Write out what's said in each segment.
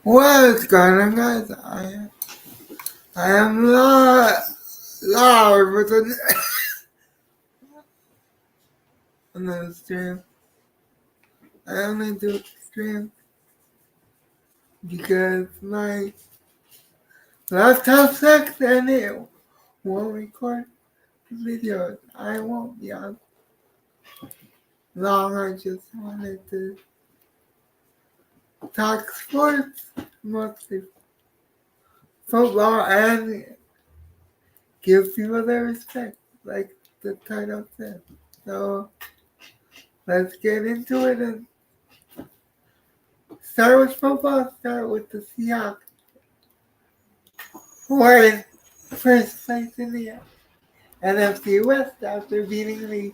What's going on, guys? I am live with another stream. I only do a stream because my laptop sucks and it won't record videos. I won't be on long. I just wanted to talk sports, mostly football, and give people their respect, like the title said. So let's get into it and start with football. Start with the Seahawks, who are in first place in the NFC West after beating the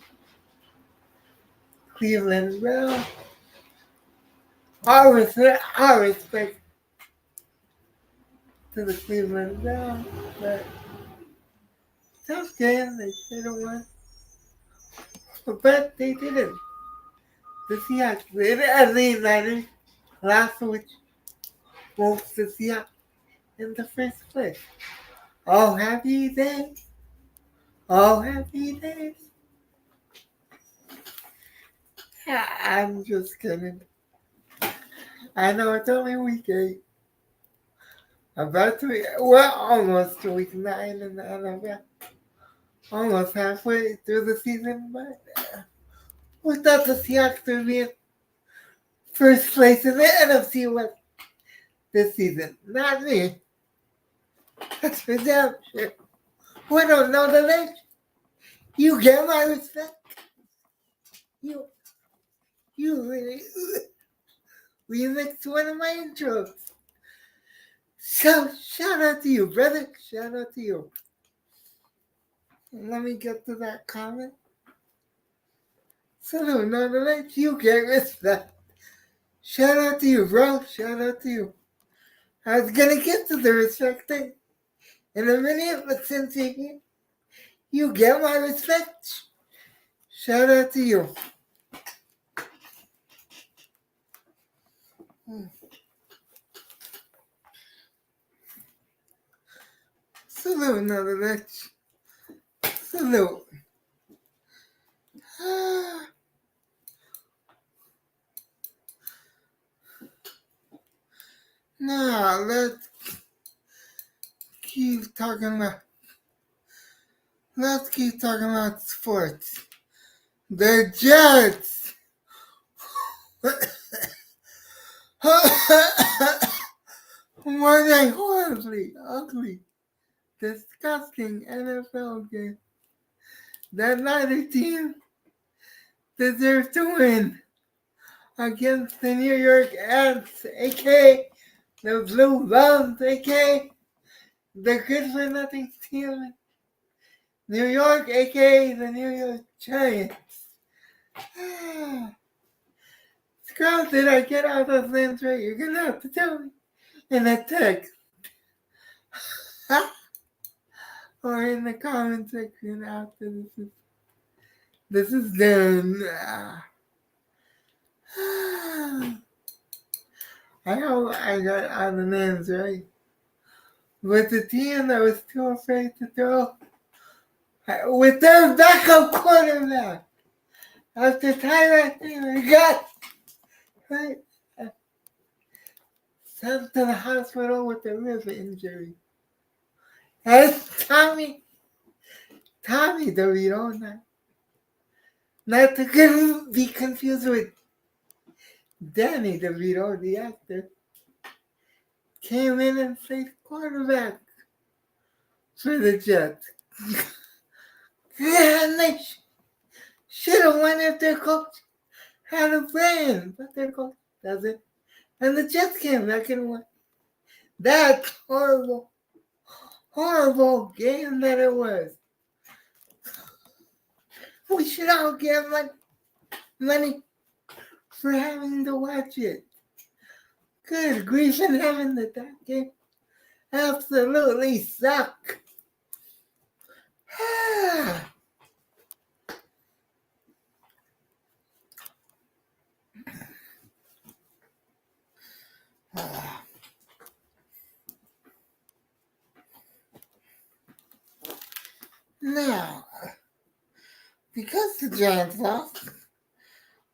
Cleveland Browns. All respect to the Cleveland Browns, but tough game. They should have won, but they didn't. The Seahawks did, and the Niners lost, which moves the Seahawks in the first place. Oh, happy days. Oh, happy days. I'm just kidding. I know it's only week 8. About to be, well, almost to week 9 in the NFL. Almost halfway through the season, but we thought the Seahawks would be in first place in the NFC West this season. Not me. That's for damn sure. We don't know the legend. You get my respect. You really remixed one of my intros. So, shout out to you, brother. Shout out to you. Let me get to that comment. Salute, nonetheless, you get respect. Shout out to you, bro. Shout out to you. I was gonna get to the respect thing in a minute, but since you get my respect, shout out to you. Salute, nonetheless. Salute. Now, let's keep talking about sports. The Jets won a horribly ugly, disgusting NFL game. That neither team deserves to win against the New York Ants, aka the Blue Bums, aka the good for nothing team. New York, aka the New York Giants. Scrub, did I get all those names right? You're gonna have to tell me in a text. Or in the comment section after this is done. I hope I got all the names right. But the team that was too afraid to throw with their backup quarterback after Tyrod Taylor got right, sent to the hospital with a rib injury. That's Tommy DeVito, not to be confused with Danny DeVito, the actor, came in and played quarterback for the Jets. And they should have won if their coach had a plan, but their coach doesn't. And the Jets came back and won. That horrible, horrible game that it was. We should all get money for having to watch it. Good grief in heaven that game absolutely sucked. Now, because the Giants lost,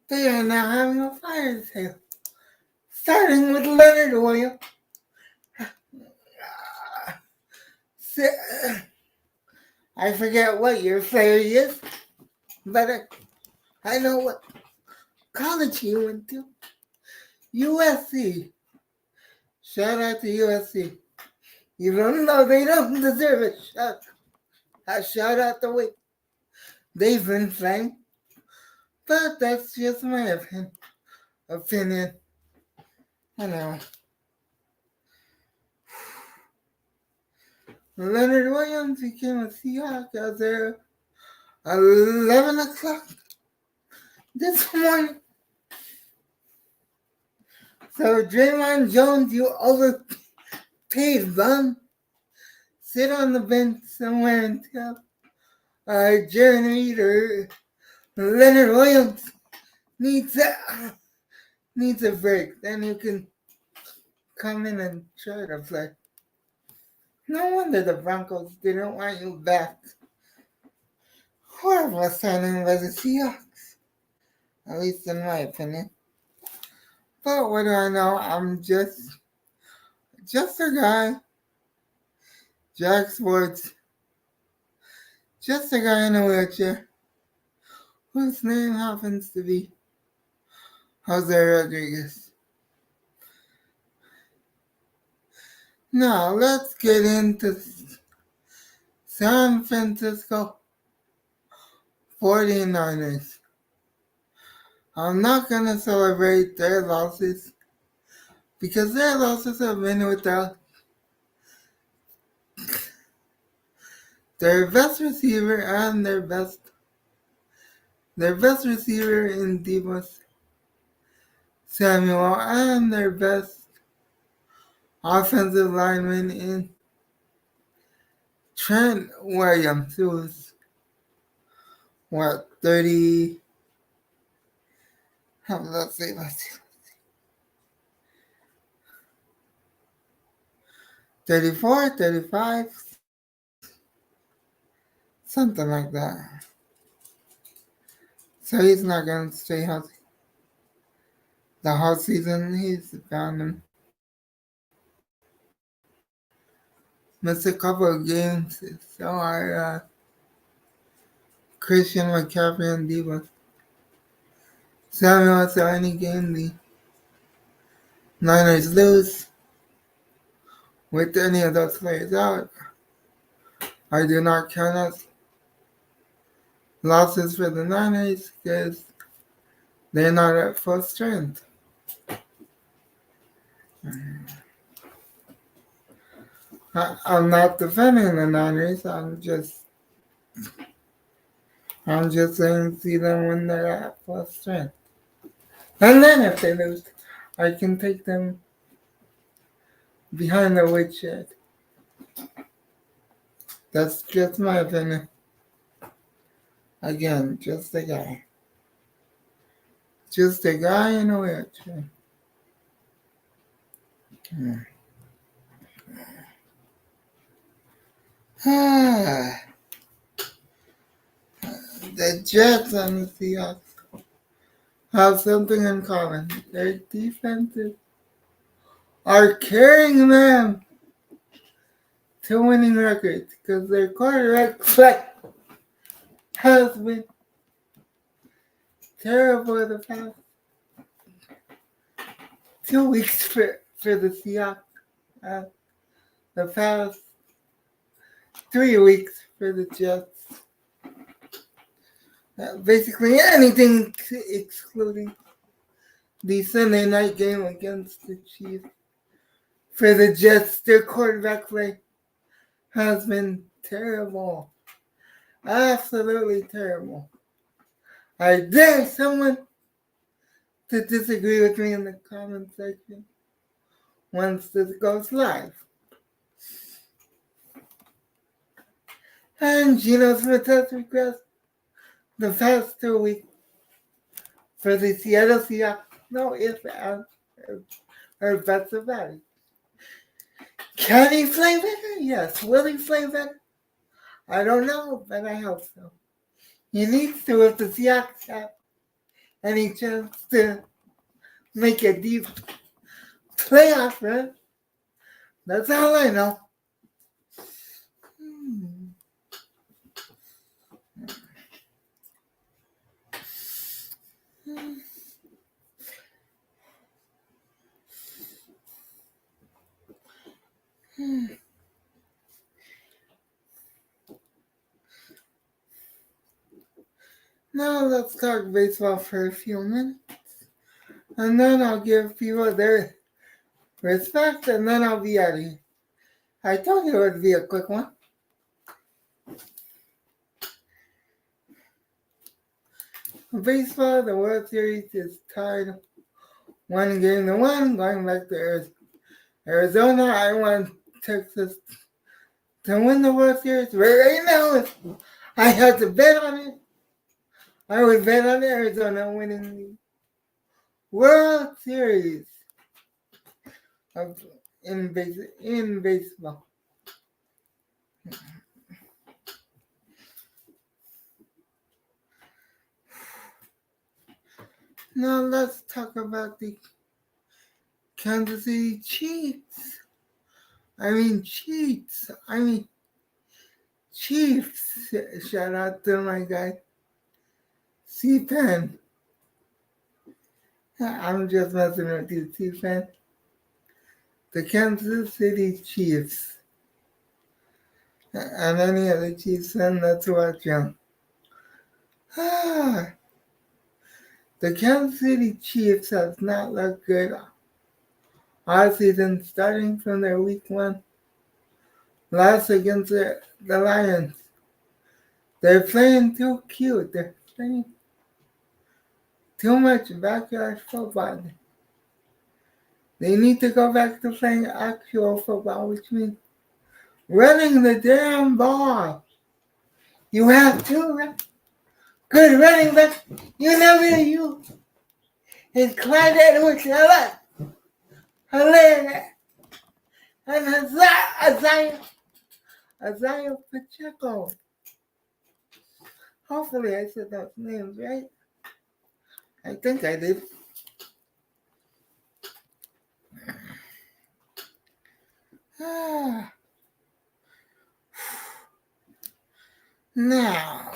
they are now having a fire sale, starting with Leonard Williams. I forget what your player he is, but I know what college he went to. USC. Shout out to USC. Even though they don't deserve it, shout out the way they've been playing. But that's just my opinion. I know. Leonard Williams became a Seahawk out there 11 o'clock this morning. So Draymond Jones, you overpaid bum. Sit on the bench somewhere until Jaron Reed or Leonard Williams needs a break. Then you can come in and try to play. No wonder the Broncos didn't want you back. Horrible signing by the Seahawks. At least in my opinion. But what do I know? I'm just a guy. Jack Sports. Just a guy in a wheelchair. Whose name happens to be Jose Rodriguez. Now let's get into San Francisco 49ers. I'm not going to celebrate their losses because their losses have been without their best receiver and their best receiver in Deebo Samuel and their best offensive lineman in Trent Williams, who was 30. Let's see. 34, 35, something like that. So he's not going to stay healthy the whole season. He's found him. Missed a couple of games. So are Christian McCaffrey and Deebo Samuel. So any game the Niners lose with any of those players out, I do not count as losses for the Niners because they're not at full strength. I'm not defending the Niners. I'm just saying see them when they're at full strength. And then if they lose, I can take them behind the woodshed. That's just my opinion. Again, just a guy. Just a guy in a wheelchair. The Jets and the Seahawks have something in common. Their defenses are carrying them to winning records because their quarterback play has been terrible the past 2 weeks for the Seahawks. The past 3 weeks for the Jets. Basically anything excluding the Sunday night game against the Chiefs. For the Jets, their quarterback play has been terrible. Absolutely terrible. I dare someone to disagree with me in the comment section once this goes live. And Geno Smith has regressed the past 2 weeks for the Seattle Seahawks. No ifs, ands, or buts about it. Can he play better? Yes. Will he play better? I don't know, but I hope so. He needs to if the Seahawks have any chance to make a deep playoff run. That's all I know. Now let's talk baseball for a few minutes. And then I'll give people their respect and then I'll be out of here. I told you it would be a quick one. Baseball, the World Series is tied 1-1, going back to Arizona. I want Texas to win the World Series. But right now, if I had to bet on it, I would bet on Arizona winning the World Series in baseball. Now let's talk about the Kansas City Chiefs. Chiefs. Shout out to my guy, C-Fan. I'm just messing with you, C-Fan. The Kansas City Chiefs. And any other Chiefs fan that's watching. The Kansas City Chiefs has not looked good all season, starting from their week 1 loss against the Lions. They're playing too cute. They're playing too much backyard football. They need to go back to playing actual football, which means running the damn ball. You have two good running backs. You never use. It's Clyde Edwards-Helaire. And Isaiah Pacheco. Hopefully I said those names right. I think I did. Now,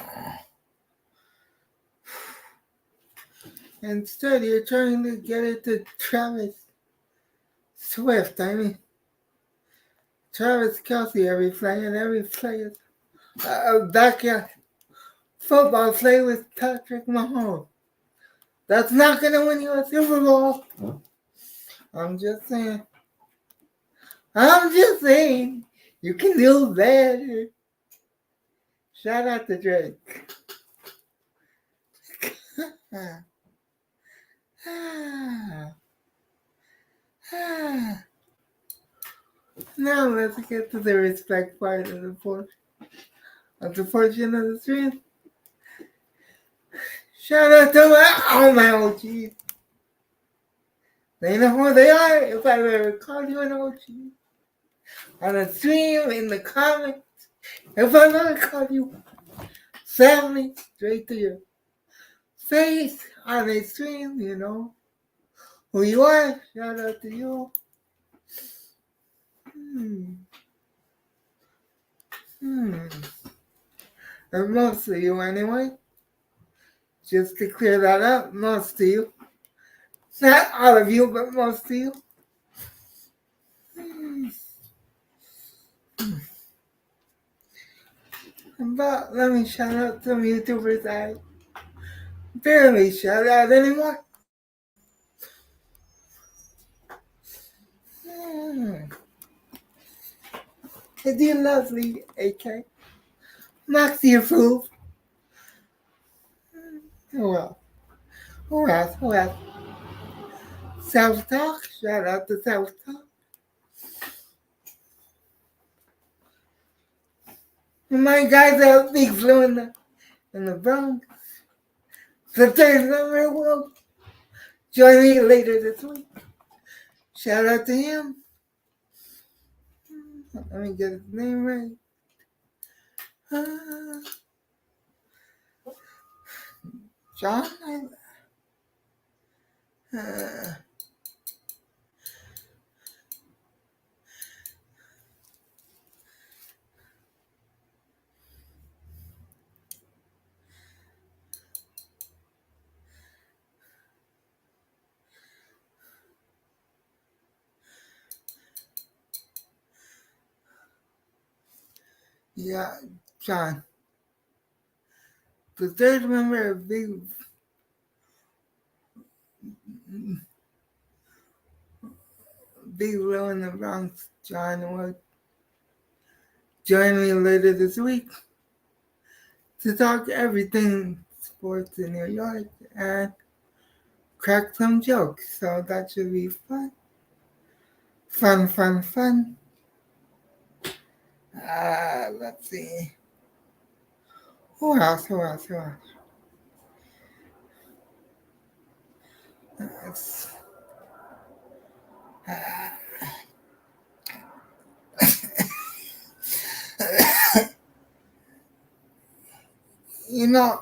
instead you're trying to get it to Travis Swift. Travis Kelce every play is backyard football play with Patrick Mahomes. That's not going to win you a Super Bowl. I'm just saying. You can do better. Shout out to Drake. Now let's get to the respect part of the portion of the stream. Shout out to all my OGs. They know who they are. If I ever called you an OG on a stream, in the comments, if I ever called you family, straight to your face on a stream, you know who you are. Shout out to you. And most of you anyway. Just to clear that up, most of you. Not all of you, but most of you. But let me shout out some YouTubers I barely shout out anymore. The lovely AK. Maxi approved. Who else? South Talk. Shout out to South Talk. And my guys out Big Flu in the Bronx. The third number will join me later this week. Shout out to him. Let me get his name right. John, yeah, John, the third member of Big Will in the Bronx, John, will join me later this week to talk everything sports in New York and crack some jokes. So that should be fun. Fun. Let's see. Who else? It's, uh, you know,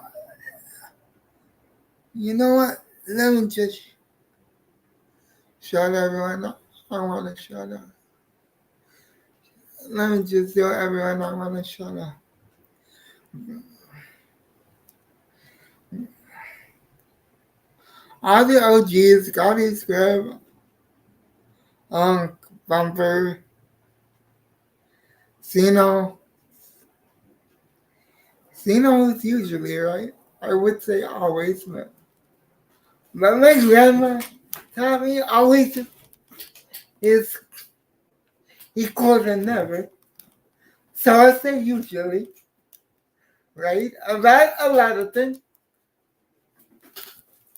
what? Let me just shut everyone up. I want to shut up. Let me just tell everyone I want to shut up. All the OGs, Scotty Scribb, Bumper, Cino. Cino is usually right. I would say always, but my grandma taught me always is equal to never. So I say usually, right? About a lot of things,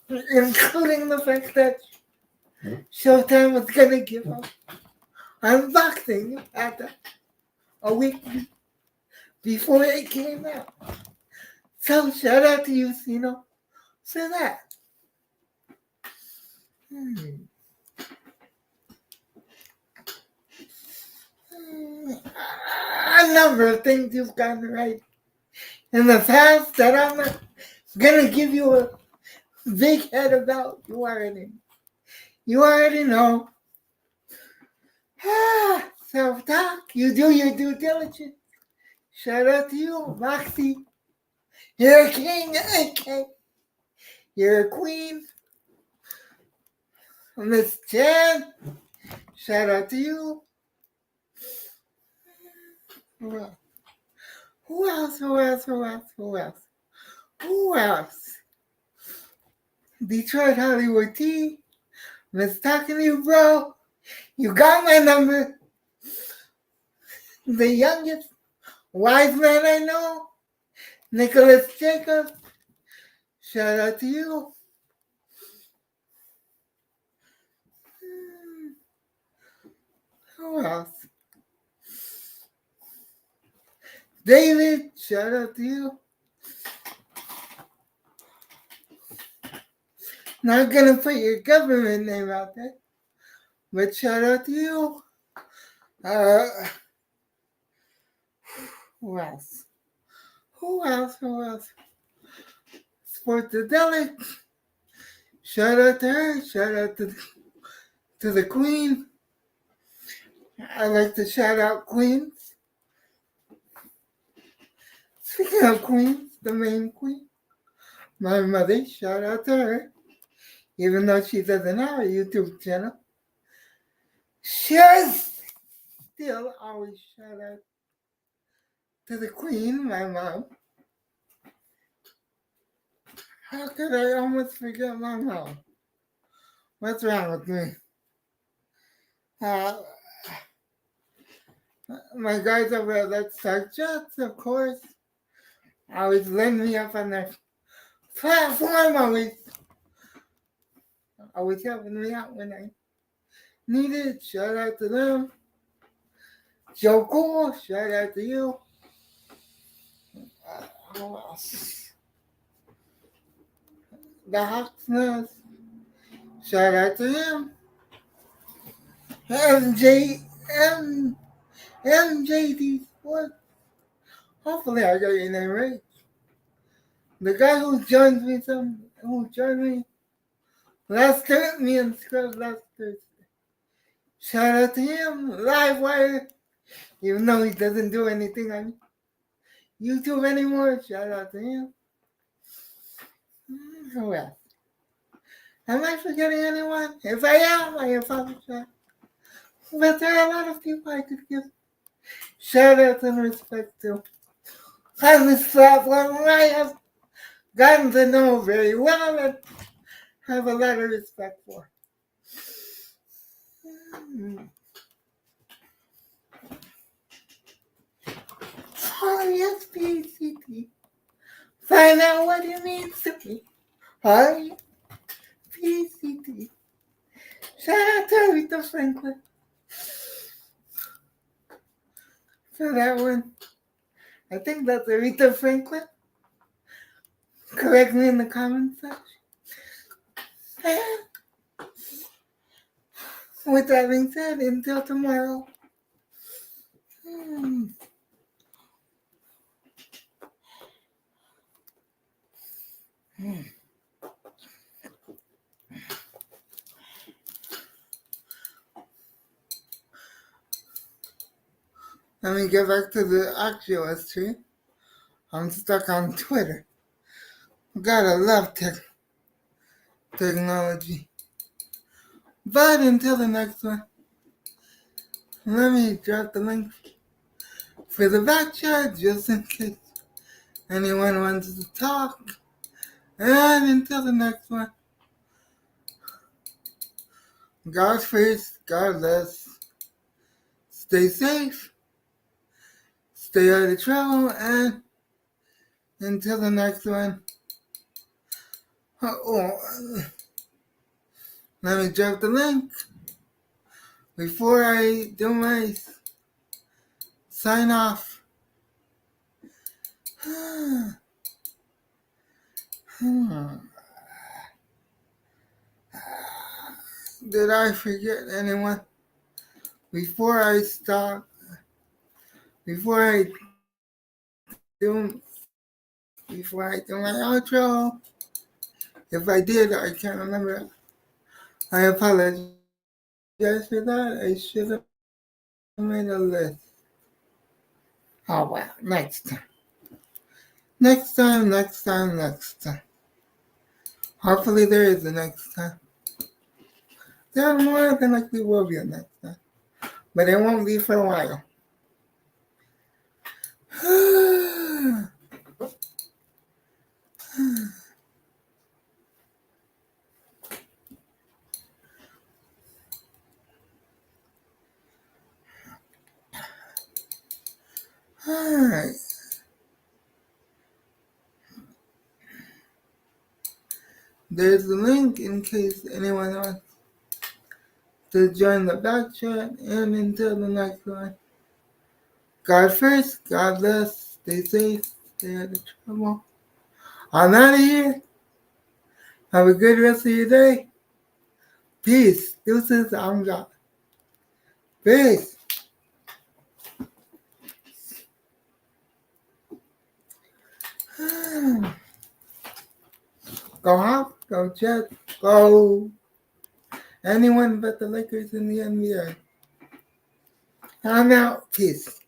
including the fact that Showtime was going to give up unboxing after a week before it came out. So shout out to you, Cino, for that. A number of things you've gotten right in the past that I'm not gonna give you a big head about. You already know. Self-talk. You do your due diligence. Shout out to you, Moxie. You're a king, okay. You're a queen. Miss Jen. Shout out to you. Who else? Detroit Hollywood T. Miss talking to you, bro. You got my number. The youngest wise man I know, Nicholas Jacob. Shout out to you. Who else? David, shout out to you. Not gonna put your government name out there, but shout out to you. Who else? Sportadelic. Shout out to her. Shout out to the queen. I like to shout out queens. Speaking of queens, the main queen, my mother, shout out to her. Even though she doesn't have a YouTube channel, she'll still always shout out to the queen, my mom. How could I almost forget my mom? What's wrong with me? My guys over at Let's Talk Jets, of course, always lend me up on their platform, always helping me out when I need it. Shout out to them. Joe Cool, shout out to you. Who else? The Hawksmith, shout out to him. MJD Sports, Hopefully I got your name right. The guy who joined me last Thursday, me and Scrub last Thursday. Shout out to him, Livewire. Even though he doesn't do anything on YouTube anymore, shout out to him. Who else? Am I forgetting anyone? If I am, I apologize. But there are a lot of people I could give shout out and respect to. On this platform, I have gotten to know very well and have a lot of respect for. R-E-S-P-E-C-T. Find out what it means to me. R-E-S-P-E-C-T. Shout out to Aretha Franklin for that one. I think that's Aretha Franklin. Correct me in the comments section. And with that being said, until tomorrow. Let me get back to the actual history. I'm stuck on Twitter. Gotta love technology. But until the next one, let me drop the link for the back chat just in case anyone wants to talk. And until the next one, God first, God less. Stay safe, stay out of trouble, and until the next one, let me drop the link before I do my sign off. Did I forget anyone? Before I stop, before I do my outro, if I did, I can't remember. I apologize for that. I should have made a list. Oh well, next time. Next time. Hopefully there is a next time. There more than likely will be a next time. But it won't be for a while. Alright. There's a link in case anyone wants to join the back chat. And until the next one, God first, God bless, stay safe, stay out of trouble. I'm out of here. Have a good rest of your day. Peace. Deuces, I'm God. Peace. Go Hawks, go Jets, go anyone but the Lakers in the NBA. I'm out. Peace.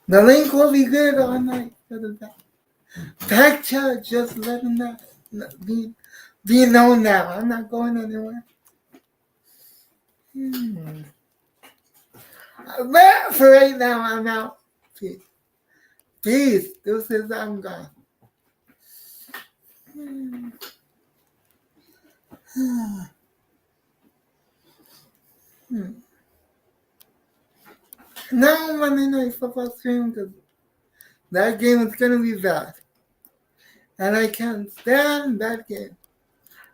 The link will be good all night for the back chat. Just letting that be known now. I'm not going anywhere. But for right now, I'm out. Peace. Peace. This is I'm gone. No Monday Night Football stream because that game is gonna be bad, and I can't stand that game.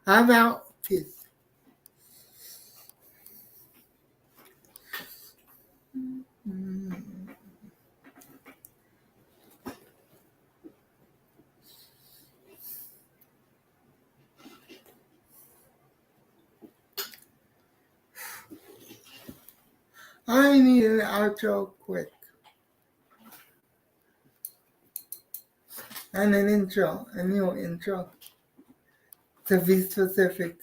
I'm out. Peace. I need an outro quick. And an intro, a new intro. To be specific.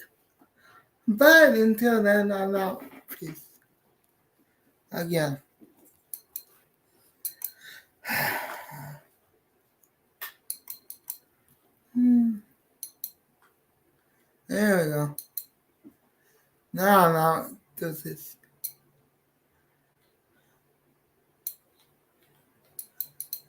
But until then, I'm out. Peace. Again. There we go. Now I'm out. Does this.